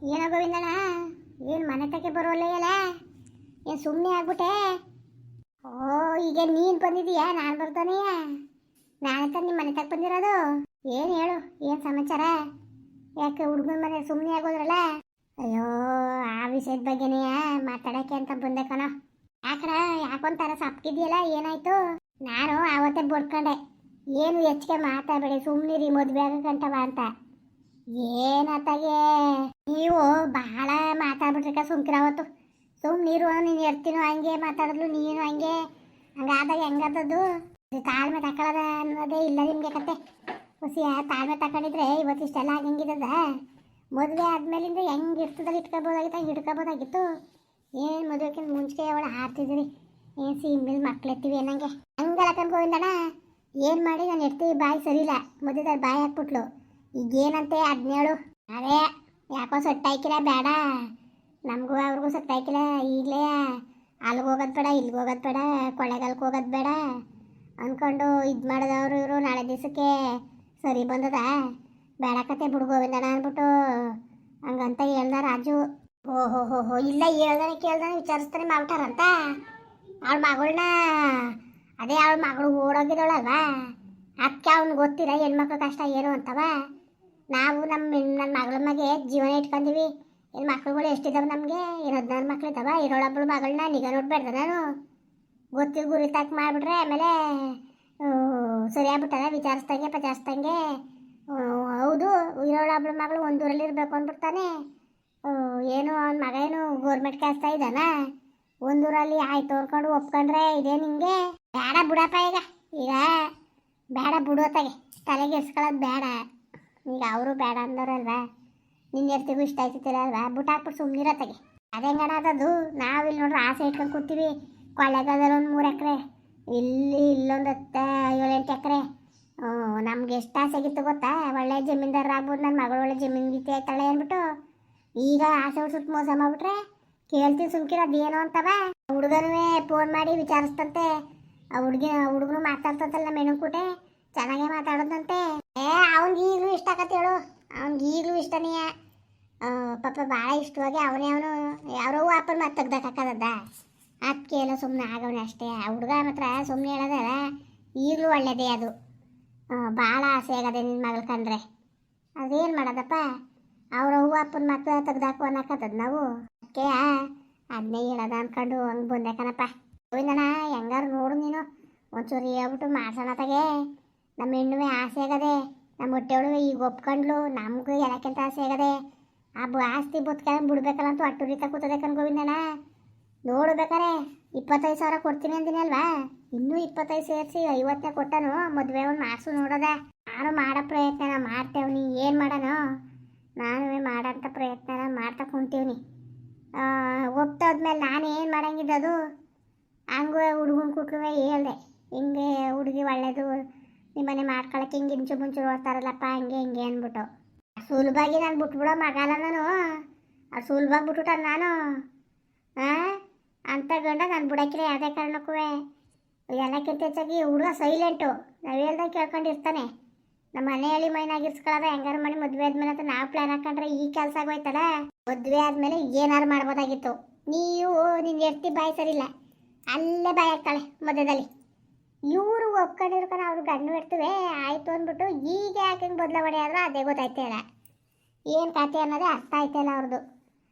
ಏನೋ ಗೋವಿಂದಣ್ಣ, ಏನು ಮನೆ ತಕ್ಕೆ ಬರೋಲ್ಲ ಎಲ್ಲ, ಏನು ಸುಮ್ಮನೆ ಆಗ್ಬಿಟ್ಟೆ? ಓ, ಈಗ ನೀನು ಬಂದಿದೀಯಾ? ನಾನು ಬರ್ತಾನೆಯ? ನಾಳೆ ತಾನೆ ನಿಮ್ಮ ಮನೆ ತಕ್ಕ ಬಂದಿರೋದು. ಏನು ಹೇಳು, ಏನು ಸಮಾಚಾರ? ಯಾಕೆ ಹುಡುಗನ ಮನೆ ಸುಮ್ಮನೆ ಆಗೋದ್ರಲ್ಲ? ಅಯ್ಯೋ, ಆ ವಿಷಯದ ಬಗ್ಗೆನೇ ಮಾತಾಡೋಕ್ಕೆ ಅಂತ ಬಂದೆ ಕಣ. ಯಾಕಣ, ಯಾಕೊಂತಾರ ಸಪ್ಕಿದೆಯಲ್ಲ, ಏನಾಯ್ತು? ನಾನು ಆವತ್ತೇ ಬಡ್ಕೊಂಡೆ, ಏನು ಹೆಚ್ಚಿಗೆ ಮಾತಾಡಬೇಡಿ, ಸುಮ್ಮನಿರಿ, ಮದುವೆ ಆಗಂಟವ ಅಂತ. ಏನತ್ತಾಗೆ ನೀವು ಬಹಳ ಮಾತಾಡ್ಬಿಟ್ರಿಕ, ಸುಮ್ಕಿರಾವತ್ತು. ಸುಮ್ಮನಿರು, ನೀನು ಎರ್ತೀನೋ ಹಂಗೆ ಮಾತಾಡಿದ್ಲು, ನೀನು ಹಂಗೆ. ಹಂಗಾದಾಗ ಹೆಂಗದದ್ದು? ತಾಳ್ಮೆ ತಗೊಳ್ಳೋದ ಅನ್ನೋದೇ ಇಲ್ಲ ನಿಮಗೆ ಕತೆ. ಹುಸಿ ತಾಳ್ಮೆ ತಗೊಂಡಿದ್ರೆ ಇವತ್ತಿಷ್ಟೆಲ್ಲ ಆಗಂಗಿದ್ದದ? ಮದುವೆ ಆದ್ಮೇಲಿಂದ ಹೆಂಗೆ ಇರ್ತದಲ್ಲಿ ಇಟ್ಕೋಬೋದಾಗಿತ್ತು, ಹಂಗೆ ಇಟ್ಕೋಬೋದಾಗಿತ್ತು. ಏನು ಮದುವೆಕ್ಕಿಂತ ಮುಂಚೆ ಅವಳು ಹಾರ್ತಿದ್ರಿ, ಏನು ಸೀಮೆಲ್ ಮಕ್ಳು ಎತ್ತೀವಿ ಏನಂಗೆ ಹಂಗಲ್ಲ ಕನ್ಕೋವಿಂದಣ್ಣ. ಏನು ಮಾಡಿ ನಾನು ಎಡ್ತೀವಿ, ಬಾಯಿ ಸರಿಯಿಲ್ಲ, ಮದುವೆದಲ್ಲಿ ಬಾಯಿ ಹಾಕ್ಬಿಟ್ಲು. ಈಗೇನಂತೆ 17? ಅದೇ ಯಾಕೋ ಸೊಟ್ಟಾಯ್ಕಿಲ್ಲ, ಬೇಡ ನಮಗೂ ಅವ್ರಿಗೂ ಸೊಟ್ಟಾಯ್ಕಿಲ್ಲ. ಈಗಲೇ ಅಲ್ಲಿಗೆ ಹೋಗೋದು ಬೇಡ, ಇಲ್ಲಿಗೆ ಹೋಗೋದು ಬೇಡ, ಕೊಳ್ಳೆಗಾಲಕ್ಕೆ ಹೋಗೋದು ಬೇಡ ಅಂದ್ಕೊಂಡು ಇದು ಮಾಡಿದವರು ಇವರು. ನಾಳೆ ದಿವಸಕ್ಕೆ ಸರಿ ಬಂದದ, ಬೇಡ ಕತೆ ಬಿಡು ಗೋವಿಂದಣ್ಣ ಅಂದ್ಬಿಟ್ಟು ಹಂಗಂತ ಹೇಳ್ದ ರಾಜು. ಓಹೋ ಹೋ ಹೋ, ಇಲ್ಲ ಹೇಳ್ದಾನೆ ಕೇಳ್ದಾನೆ ವಿಚಾರಿಸ್ತಾನೆ ಮಾಡ್ಬಿಟ್ಟಾರಂತ ಅವಳ ಮಗಳನ್ನ. ಅದೇ ಅವಳ ಮಗಳು ಓಡೋಗಿದ್ದವಳಲ್ವಾ, ಅದಕ್ಕೆ ಅವ್ನಿಗೆ ಗೊತ್ತಿಲ್ಲ ಹೆಣ್ಮಕ್ಳು ಕಷ್ಟ ಏನು ಅಂತವ. ನಾವು ನನ್ನ ಮಗಳ ಮಗೆ ಜೀವನ ಇಟ್ಕೊಂಡಿವಿ. ಏನು ಮಕ್ಳುಗಳು ಎಷ್ಟಿದ್ದಾವೆ ನಮಗೆ? ಏನು 14 ಮಕ್ಳಿದ್ದಾವ? ಇರೋಳೊಬ್ಬಳು ಮಗಳನ್ನ ನಿಗಾ ನೋಡ್ಬೇಡ್ದ ನಾನು? ಗೊತ್ತಿಲ್ಲ ಗುರಿ ತಾಕ್ ಮಾಡಿಬಿಟ್ರೆ ಆಮೇಲೆ ಸರಿಯಾಗ್ಬಿಟ್ಟಲ್ಲ, ವಿಚಾರಿಸ್ದಂಗೆ. ಹೌದು, ಇರೋಳೊಬ್ಬಳು ಮಗಳು ಒಂದೂರಲ್ಲಿ ಇರಬೇಕು ಅಂದ್ಬಿಡ್ತಾನೆ. ಏನು ಅವನ ಮಗ ಏನು ಗೌರ್ಮೆಂಟ್ ಕೆಲಸ ಇದ್ದಾನ? ಒಂದೂರಲ್ಲಿ ಆಯ್ತು ಅಂದ್ಕೊಂಡು ಒಪ್ಕೊಂಡ್ರೆ ಇದೇ ನಿಂಗೆ? ಬೇಡ ಬಿಡಪ್ಪ, ಈಗ ಬೇಡ ಬಿಡೋತ್ತಾಗೆ ತಲೆಗೆ ಎರ್ಸ್ಕೊಳ್ಳೋದು ಬೇಡ. ಈಗ ಅವರು ಬೇಡ ಅಂದವ್ರಲ್ವಾ, ನಿನ್ನ ಎರ್ತಿಗೂ ಇಷ್ಟ ಆಯ್ತಿಲ್ಲ ಅಲ್ವಾ, ಬುಟ್ ಹಾಕ್ಬಿಟ್ಟು ಸುಮ್ಮನಿರತ್ತಾಗೆ. ಅದೇ ಹೆಂಗಣ ಅದದು? ನಾವಿಲ್ಲಿ ನೋಡ್ರಿ ಆಸೆ ಇಟ್ಕೊಂಡು ಕೂತೀವಿ. ಕೊಳ್ಳೆಗಾಲದಲ್ಲಿ ಒಂದು 3 ಎಕರೆ, ಇಲ್ಲೊಂದು 7-8 ಎಕರೆ. ನಮ್ಗೆ ಎಷ್ಟು ಆಸೆ ಆಗಿತ್ತು ಗೊತ್ತಾ? ಒಳ್ಳೆ ಜಮೀನ್ದಾರ ಆಗ್ಬೋದು, ನನ್ನ ಮಗಳು ಒಳ್ಳೆ ಜಮೀನು ಗೀತಿ ಆಯ್ತಾಳೆ ಅಂದ್ಬಿಟ್ಟು. ಈಗ ಆಸೆ ಉಡ್ಸುಟ್ಟು ಮೋಸ ಮಾಡ್ಬಿಟ್ರೆ ಕೇಳ್ತೀನಿ ಸುಮ್ಕಿರೋದು ಏನು ಅಂತವ. ಹುಡುಗನೂ ಫೋನ್ ಮಾಡಿ ವಿಚಾರಿಸ್ತಂತೆ, ಆ ಹುಡುಗನು ಮಾತಾಡ್ತಂತಲ್ಲ ಮೆಣುಕೂಟೆ, ಚೆನ್ನಾಗೇ ಮಾತಾಡೋದಂತೆ. ಅವ್ನಿಗೆ ಈಗಲೂ ಇಷ್ಟ ಆಗತ್ತೆ ಹೇಳು, ಅವ್ನಿಗೆ ಈಗಲೂ ಇಷ್ಟನೇ. ಪಾಪ ಭಾಳ ಇಷ್ಟವಾಗಿ ಅವನು ಯಾರೋ ಅಪ್ಪನ ಮಾತು ತೆಗ್ದಾಕದ, ಅದಕ್ಕೆ ಎಲ್ಲ ಸುಮ್ಮನೆ ಆಗವನೆ ಅಷ್ಟೇ. ಆ ಹುಡುಗ ಮಾತ್ರ ಸುಮ್ಮನೆ ಹೇಳೋದಲ್ಲ, ಈಗಲೂ ಒಳ್ಳೇದೇ ಅದು. ಭಾಳ ಆಸೆ ಆಗದೆ ನಿನ್ನ ಮಗಳು ಕಂಡ್ರೆ. ಅದೇನು ಮಾಡೋದಪ್ಪ, ಅವ್ರ ಹೂವು ಅಪ್ಪನ ಮಾತು ತೆಗ್ದಾಕು ಅನ್ನಕತ್ತದ ನಾವು. ಅದಕ್ಕೆ ಅದನ್ನೇ ಹೇಳೋದ ಅಂದ್ಕೊಂಡು ಹಂಗೆ ಬಂದೆ ಕಣಪ್ಪ. ಗೋವಿಂದಣ್ಣ, ಹೆಂಗಾರು ನೋಡು ನೀನು ಒಂಚೂರು ಹೇಳ್ಬಿಟ್ಟು ಮಾಡ್ಸೋಣ ತಗೆ. ನಮ್ಮ ಹೆಣ್ಣುವೆ ಆಸೆ ಆಗದೆ, ನಮ್ಮ ಹೊಟ್ಟೆವಳು ಈಗ ಒಪ್ಕೊಂಡ್ಲು, ನಮಗೂ ಎಲ್ಲಕ್ಕಿಂತ ಆಸೆ ಆಗದೆ. ಆ ಆಸ್ತಿ ಬದುಕಲ್ಲ ಬಿಡ್ಬೇಕಲ್ಲ ಅಂತೂ ಅಟ್ಟುರಿತ ಕೂತದೆ ಕಣ್ ಗೋವಿಂದಣ್ಣ. ನೋಡ್ಬೇಕಾರೆ 25,000 ಕೊಡ್ತೀನಿ ಅಂದಿನಿ ಅಲ್ವಾ, ಇನ್ನೂ 25 ಸೇರಿಸಿ 50ನೇ ಕೊಟ್ಟನು. ಮದುವೆ ಒಂದು ಮಾಡಿಸು ನೋಡೋದ. ನಾನು ಮಾಡೋ ಪ್ರಯತ್ನ ಮಾಡ್ತೇವ್ನಿ, ಏನು ಮಾಡೋಣ? ನಾನು ಮಾಡೋಂಥ ಪ್ರಯತ್ನ ಮಾಡ್ತಾ ಕುಂತೀವ್ನಿ. ಒಪ್ತಾದ್ಮೇಲೆ ನಾನು ಏನು ಮಾಡಂಗಿದ್ದದು? ಹಂಗೂ ಹುಡುಗನ ಕುಟ್ಲು ಹೇಳ್ದೆ, ಹಿಂಗೆ ಹುಡುಗಿ ಒಳ್ಳೇದು, ನಿಮ್ಮನೆ ಮಾಡ್ಕೊಳಕ್ಕೆ ಹಿಂಗೆ ಇಂಚು ಮುಂಚು ನೋಡ್ತಾರಲ್ಲಪ್ಪ, ಹಿಂಗೆ ಅಂದ್ಬಿಟ್ಟು. ಸುಲಭಾಗಿ ನಾನು ಬಿಟ್ಬಿಡೋ ಮಗಲ್ಲ ನಾನು, ಅದು ಸುಲಭಾಗಿ ಬಿಟ್ಬಿಟ್ಟ ನಾನು. ಅಂತ ಗಂಡ ನಾನು ಬಿಡೋಕ್ಕಿಲ್ಲ ಯಾವುದೇ ಕಾರಣಕ್ಕೂ. ಎಲ್ಲಕ್ಕಿಂತ ಹೆಚ್ಚಾಗಿ ಹುಡುಗ ಸೈಲೆಂಟು, ನಾವು ಹೇಳ್ದಂಗೆ ಕೇಳ್ಕೊಂಡಿರ್ತಾನೆ. ನಮ್ಮ ಮನೆ ಹೇಳಿ ಮೈನಾಗಿರ್ಸ್ಕೊಳ್ಳೋದ ಹೆಂಗಾರು ಮಾಡಿ ಮದುವೆ ಆದ್ಮೇಲೆ ಅಂತ ನಾವು ಪ್ಲ್ಯಾನ್ ಹಾಕೊಂಡ್ರೆ ಈ ಕೆಲಸ ಆಗೋಯ್ತಲ್ಲ. ಮದುವೆ ಆದಮೇಲೆ ಏನಾರು ಮಾಡ್ಬೋದಾಗಿತ್ತು. ನೀವು ನಿನ್ನ ಎರ್ತಿ ಬಾಯಿ ಸರಿಯಿಲ್ಲ, ಅಲ್ಲೇ ಬಾಯಿ ಹಾಕ್ತಾಳೆ ಮಧ್ಯದಲ್ಲಿ. ಇವರು ಒಪ್ಕೊಂಡಿರ್ಕೊಂಡು ಅವ್ರು ಗಂಡು ಇಡ್ತೀವಿ ಆಯಿತು ಅಂದ್ಬಿಟ್ಟು ಈಗ ಯಾಕೆ ಹಿಂಗೆ ಬದಲಾವಣೆ ಆದರೂ ಅದೇ ಗೊತ್ತಾಯ್ತೇ ಇಲ್ಲ. ಏನು ಕತೆ ಅನ್ನೋದೇ ಅರ್ಥ ಆಯ್ತಲ್ಲ ಅವ್ರದ್ದು.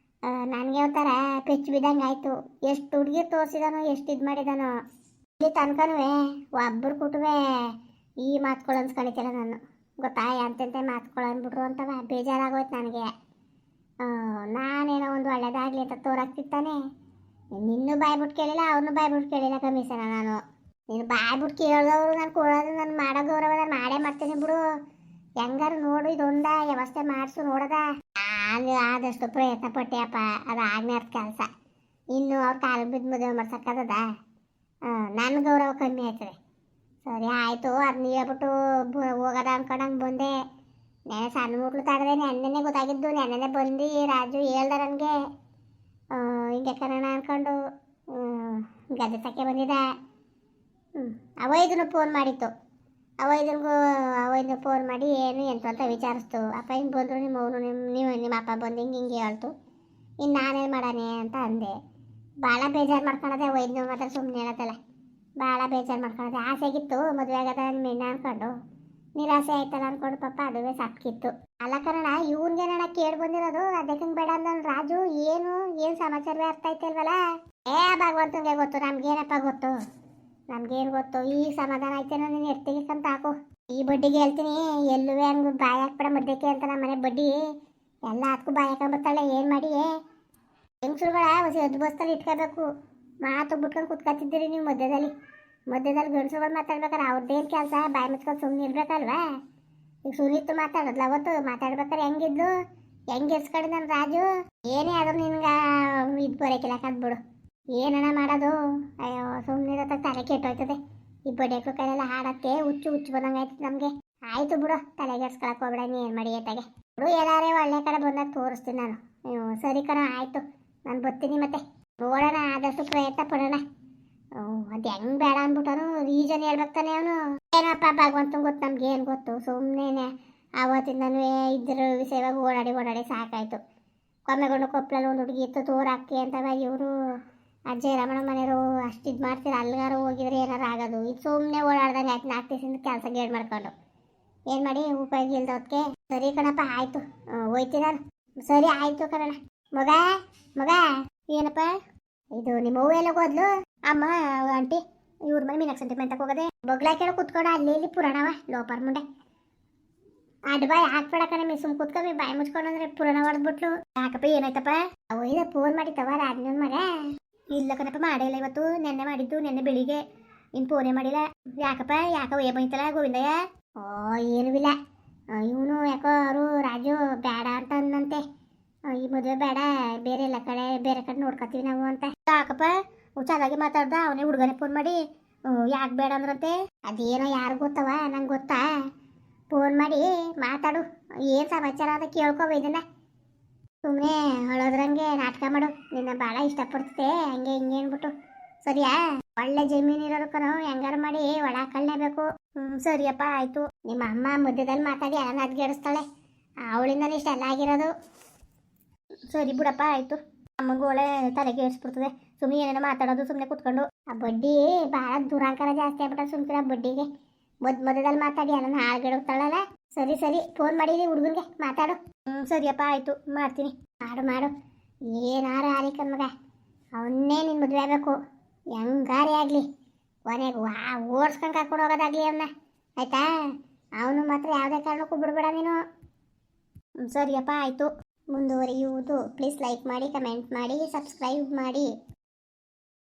ನನಗೆ ಒಂಥರ ಪೆಚ್ಚು ಬಿದ್ದಂಗೆ ಆಯಿತು. ಎಷ್ಟು ಹುಡುಗಿ ತೋರಿಸಿದಾನೋ, ಎಷ್ಟು ಇದು ಮಾಡಿದಾನೋ. ಇಲ್ಲಿ ತನಕನೂ ಒಬ್ಬರು ಕುಟುವೆ ಈ ಮಾತುಗಳು ಅನ್ಸ್ಕೊಂಡಿದ್ದಿಲ್ಲ ನಾನು, ಗೊತ್ತಾ? ಎಂತೆಂತೆ ಮಾತುಗಳು ಅಂದ್ಬಿಟ್ರು ಅಂತವ ಬೇಜಾರಾಗೋಯ್ತು ನನಗೆ. ನಾನೇನೋ ಒಂದು ಒಳ್ಳೇದಾಗಲಿ ಅಂತ ತೋರಾಕ್ತಿತ್ತಾನೆ. ನಿನ್ನೂ ಬಾಯ್ಬಿಟ್ಟು ಕೇಳಿಲ್ಲ, ಅವ್ರನ್ನೂ ಬಾಯ್ಬಿಟ್ಟು ಕೇಳಿಲ್ಲ ಕಮಿಷನ ನಾನು. ನೀನು ಬಾಯ್ಬಿಟ್ಟು ಕೇಳಿದವರು ನಾನು ಕೊಡೋದು, ನಾನು ಮಾಡೋ ಗೌರವ ನಾನು ಮಾಡೇ ಮಾಡ್ತೀನಿ ಬಿಡು. ಹೆಂಗಾರು ನೋಡು, ಇದೊಂದ ವ್ಯವಸ್ಥೆ ಮಾಡಿಸು ನೋಡೋದ. ನಾನು ಆದಷ್ಟು ಪ್ರಯತ್ನ ಪಟ್ಟೆಯಪ್ಪ, ಅದು ಆಗ್ನೇರ್ಥ ಕೆಲಸ. ಇನ್ನು ಅವ್ರ ಕಾಲ ಬಿದ್ದು ಮದುವೆ ಮಾಡ್ಸಕ್ಕದ? ನನ್ನ ಗೌರವ ಕಮ್ಮಿ ಆಯ್ತದೆ. ಸರಿ ಆಯಿತು, ಅದನ್ನ ಹೇಳ್ಬಿಟ್ಟು ಹೋಗೋದ ಅಂದ್ಕೊಂಡಂಗೆ ಬಂದೆ. ನೆನೆ ಸಣ್ಣ ಮುಟ್ಲು ತಗದೆ ನೆನ್ನೆನೇ ಗೊತ್ತಾಗಿದ್ದು. ನೆನ್ನೆನೇ ಬಂದು ರಾಜು ಹೇಳ್ದ ನನಗೆ, ಹಿಂಗೆ ಕರೋಣ ಅಂದ್ಕೊಂಡು ಗದ್ದೆ ತಕ್ಕೆ ಬಂದಿದ್ದ. ಅವ ಇದನ್ನು ಫೋನ್ ಮಾಡಿತ್ತು, ಅವೈದನಿಗೂ ಅವೈದನ ಫೋನ್ ಮಾಡಿ ಏನು ಎಂತ ಅಂತ ವಿಚಾರಿಸ್ತು. ಅಪ್ಪ ಹಿಂಗೆ ಬಂದರು ನಿಮ್ಮ ಅವನು ನಿಮ್ಮ ಅಪ್ಪ ಬಂದು ಹಿಂಗೆ ಹೇಳ್ತು. ಇನ್ನು ನಾನೇನು ಮಾಡಾನೆ ಅಂತ ಅಂದೆ. ಭಾಳ ಬೇಜಾರು ಮಾಡ್ಕೊಳದೆ ಅವೈದನ ಮಾತ್ರ ಸುಮ್ಮನೆ ಹೇಳತ್ತಲ್ಲ. ಭಾಳ ಬೇಜಾರು ಮಾಡ್ಕೊಳದೆ. ಆಸೆಗಿತ್ತು ಮದುವೆ ಆಗದ ನಿಮ್ಮ ಹೆಣ್ಣ ಅಂದ್ಕೊಂಡು. ನಿರಾಸೆ ಆಯ್ತಲ್ಲ ಅಂದ್ಕೊಂಡು ಪಾಪ ಅದುವೇ ಸಾಕಿತ್ತು. ಅಲ್ಲ ಕನ್ನಡ ಇವನ್ಗೆ ನನ್ನ ಕೇಳಿ ಬಂದಿರೋದು. ಅದಕ್ಕೆ ಬೇಡ ಅಂದ ರಾಜು. ಏನು ಸಮಾಚಾರವೇ ಅರ್ಥ ಆಯ್ತಲ್ವಲ್ಲ. ಭಗವಂತನಿಗೆ ಗೊತ್ತು, ನಮ್ಗೇನಪ್ಪ ಗೊತ್ತು, ನಮ್ಗೇನು ಗೊತ್ತು. ಈ ಸಮಾಧಾನ ಆಯ್ತೇನೋ ನೀನು ಎತ್ತಿಗೆಕ್ಕಂತ ಹಾಕು. ಈ ಬಡ್ಡಿಗೆ ಹೇಳ್ತೀನಿ ಎಲ್ಲೂ ಹಂಗೆ ಬಾಯಿ ಹಾಕ್ಬೇಡ ಮಧ್ಯಕ್ಕೆ ಅಂತ. ನಮ್ಮ ಮನೆ ಬಡ್ಡಿ ಎಲ್ಲ ಅದಕ್ಕೂ ಬಾಯಿ ಹಾಕೊಂಬರ್ತಾಳೆ. ಏನು ಮಾಡಿ ಹೆಂಗಸುರುಗಳ ಹೊಸ ಎದ್ದು ಬಸ್ತಲ್ಲಿ ಇಟ್ಕೋಬೇಕು. ಮಾತು ಬಿಟ್ಕೊಂಡು ಕುತ್ಕೊತಿದ್ದೀರಿ ನೀವು ಮಧ್ಯದಲ್ಲಿ ಗಂಡಸುಗಳು ಮಾತಾಡ್ಬೇಕಾರೆ ಅವ್ರದ್ದೇನು ಕೆಲಸ? ಬಾಯಿ ಮುಚ್ಕೊಂಡು ಸುಮ್ಮನೆ ಇರ್ಬೇಕಲ್ವಾ? ಈಗ ಸುನೀತು ಮಾತಾಡೋದ್ಲ ಅವತ್ತು ಮಾತಾಡ್ಬೇಕಾರೆ ಹೆಂಗಿದ್ಲು, ಹೆಂಗೆ ಎಸ್ಕಡೆ ನನ್ನ ರಾಜು. ಏನೇ ಆದ್ರೂ ನಿನ್ಗೆ ಇದು ಬರೋಕಿಲ್ಲ ಕದ್ಬಿಡು. ಏನನ ಮಾಡೋದು? ಅಯ್ಯೋ ಸುಮ್ಮನೆ ತಲೆ ಕೆಟ್ಟೋಯ್ತದೆ. ಈ ಬಡಿಯಕ್ಳು ಕೈಲೆಲ್ಲ ಹಾಡಕ್ಕೆ ಹುಚ್ಚು ಬಂದಂಗೆ ಆಯ್ತು ನಮಗೆ. ಆಯಿತು ಬಿಡು, ತಲೆಗೆಡ್ಸ್ಕೊಳಕ್ಕೆ ಹೋಗ್ಬೇಡ. ನೀ ಏನು ಮಾಡಿ ಏಟಾಗೆ ಬಿಡು. ಎಲ್ಲಾರೇ ಒಳ್ಳೆ ಕಡೆ ಬಂದಾಗ ತೋರಿಸ್ತೀನಿ ನಾನು. ಸರಿ ಕಣ, ಆಯಿತು, ನಾನು ಬರ್ತೀನಿ. ಮತ್ತೆ ನೋಡೋಣ, ಆದಷ್ಟು ಪ್ರಯತ್ನ ಪಡೋಣ. ಅದು ಹೆಂಗೆ ಬೇಡ ಅಂದ್ಬಿಟ್ಟನು ರೀಸನ್ ಹೇಳ್ಬೇಕು ತಾನೆ ಅವನು. ಏನಪ್ಪ ಭಗವಂತಂಗೆ ಗೊತ್ತು, ನಮ್ಗೆ ಏನು ಗೊತ್ತು. ಸುಮ್ಮನೆ ಆವತ್ತಿಂದನೂ ಇದ್ರ ವಿಷಯವಾಗಿ ಓಡಾಡಿ ಸಾಕಾಯಿತು. ಕೊಮ್ಮೆಗೊಂಡು ಕೊಪ್ಪಳಲ್ಲಿ ಒಂದು ಹುಡುಗಿ ಇತ್ತು ತೋರಾಕಿ ಅಂತವ. ಇವರು ಅಜ್ಜಿ ರಮಣ ಮನೆಯವರು ಅಷ್ಟು ಇದು ಮಾಡ್ತೀರ. ಅಲ್ಲಿಗಾರು ಹೋಗಿದ್ರೆ ಏನಾರು ಆಗೋದು. ಇದು ಸುಮ್ಮನೆ ಓಡಾಡ್ದಂಗೆ ಆಯ್ತು. 4 ದಿವಸದಿಂದ ಕೆಲಸ ಗೇಡ್ ಮಾಡ್ಕೊಂಡು ಏನು ಮಾಡಿ ಉಪಯೋಗ ಇಲ್ದೋದಕ್ಕೆ. ಸರಿ ಕಣಪ್ಪ, ಆಯಿತು, ಹೋಯ್ತೀನಿ ನಾನು. ಸರಿ ಆಯಿತು ಕಣಣ್ಣ. ಮಗ ಏನಪ್ಪ ಇದು? ನಿಮ್ಮ ಹೂವು ಎಲ್ಲ ಹೋದ್ಲು ಅಮ್ಮ ಆಂಟಿ? ಇವ್ರ ಮನೆ ಮೀನಾಕ್ಷಿ ಸೆಂಟಿಮೆಂಟಕ್ಕೆ ಹೋಗದೆ ಬಗ್ಲಾಕೆಲ್ಲ ಕುತ್ಕೊಂಡು ಅಲ್ಲಿ ಇಲ್ಲಿ ಪುರಾಣವ ಲೋಪರ್ ಮುಂಡೆ. ಬಾಯಿ ಹಾಕ್ಬೇಡ ಕಣಮಿ, ಸುಮ್ ಕುತ್ಕೊಮ್ಮಿ. ಬಾಯಿ ಮುಚ್ಕೊಂಡು ಅಂದ್ರೆ ಪುರಾಣ ಹೊಡೆದ್ಬಿಟ್ಲು. ಯಾಕಪ್ಪ ಏನಾಯ್ತಪ್ಪ? ಅವ ಫೋನ್ ಮಾಡಿತ್ತವ ರಾಜನ ಮಗ. ಇಲ್ಲ ಕಣಪ್ಪ, ಮಾಡೇ ಇಲ್ಲ ಇವತ್ತು. ನೆನ್ನೆ ಮಾಡಿದ್ದು, ನೆನ್ನೆ ಬೆಳಿಗ್ಗೆ. ಇನ್ನು ಫೋನೇ ಮಾಡಿಲ್ಲ. ಯಾಕಪ್ಪ ಏ ಬಂತಲ್ಲ ಗೋವಿಂದಯ್ಯ? ಏನೂ ಇಲ್ಲ. ಇವನು ಯಾಕೋ ಅವರು ರಾಜು ಬೇಡ ಅಂತ ಅಂದಂತೆ. ಈ ಮದುವೆ ಬೇಡ, ಬೇರೆ ಎಲ್ಲ ಕಡೆ ಬೇರೆ ಕಡೆ ನೋಡ್ಕೊತೀವಿ ನಾವು ಅಂತ. ಯಾಕಪ್ಪ ಚೆನ್ನಾಗಿ ಮಾತಾಡ್ದ. ಅವನೇ ಹುಡುಗನೇ ಫೋನ್ ಮಾಡಿ ಯಾಕೆ ಬೇಡ ಅಂದ್ರಂತೆ. ಅದೇನೋ ಯಾರು ಗೊತ್ತವ, ನಂಗೆ ಗೊತ್ತಾ? ಫೋನ್ ಮಾಡಿ ಮಾತಾಡು, ಏನು ಸಮಾಚಾರ ಅಂತ ಕೇಳ್ಕೊ. ಇದನ್ನ ಸುಮ್ಮನೆ ಹಳೋದ್ರಂಗೆ ನಾಟಕ ಮಾಡು. ನಿನ್ನ ಭಾಳ ಇಷ್ಟಪಡ್ತದೆ ಹಂಗೆ ಹಿಂಗೆ ಅಂದ್ಬಿಟ್ಟು. ಸರಿಯಾ? ಒಳ್ಳೆ ಜಮೀನು ಇರೋರು ಕಣೋ, ಹೆಂಗಾರು ಮಾಡಿ ಒಳ ಹಾಕೊಳ್ಳೇಬೇಕು. ಸರಿಯಪ್ಪ ಆಯಿತು. ನಿಮ್ಮ ಅಮ್ಮ ಮಧ್ಯದಲ್ಲಿ ಮಾತಾಡಿ ಎಲ್ಲ ಅದ್ಗೇಡಿಸ್ತಾಳೆ. ಅವಳಿಂದನೇ ಇಷ್ಟೆಲ್ಲ ಆಗಿರೋದು. ಸರಿ ಬಿಡಪ್ಪ, ಆಯಿತು. ಅಮ್ಮಂಗೆ ಒಳ್ಳೆ ತಲೆಗೆ ಏರ್ಸ್ಬಿಡ್ತದೆ ಸುಮ್ಮನೆ ಏನೇನೋ ಮಾತಾಡೋದು ಸುಮ್ಮನೆ ಕುತ್ಕೊಂಡು. ಆ ಬಡ್ಡಿ ಭಾಳ ದುರಾಂಕಾರ ಜಾಸ್ತಿ ಆಗ್ಬಿಟ್ಟ. ಸುಮ್ಕಿರ ಬಡ್ಡಿಗೆ ಮಧ್ಯದಲ್ಲಿ ಮಾತಾಡಿ ಎಲ್ಲ ಹಾಳ್ಗೆಡೋಗ್ತಾಳಲ್ಲ. ಸರಿ ಫೋನ್ ಮಾಡಿರಿ ಹುಡುಗನಿಗೆ, ಮಾತಾಡು. ಸರಿಯಪ್ಪ ಆಯಿತು, ಮಾಡ್ತೀನಿ. ಮಾಡು ಏನಾರು ಆಲಿ ಕಣ್ಮಗ. ಅವನ್ನೇ ನಿನ್ನ ಮದುವೆ ಆಗಬೇಕು, ಹೆಂಗಾರೇ ಆಗಲಿ. ಕೊನೆಗೆ ಓಡಿಸ್ಕೊಂಡು ಕರ್ಕೊಂಡು ಹೋಗೋದಾಗಲಿ ಅವನ್ನ, ಆಯಿತಾ? ಅವನು ಮಾತ್ರ ಯಾವುದೇ ಕಾರಣಕ್ಕೂ ಬಿಡಬೇಡ ನೀನು. ಸರಿಯಪ್ಪ ಆಯಿತು. ಮುಂದುವರಿಯುವುದು. ಪ್ಲೀಸ್ ಲೈಕ್ ಮಾಡಿ, ಕಮೆಂಟ್ ಮಾಡಿ, ಸಬ್ಸ್ಕ್ರೈಬ್ ಮಾಡಿ.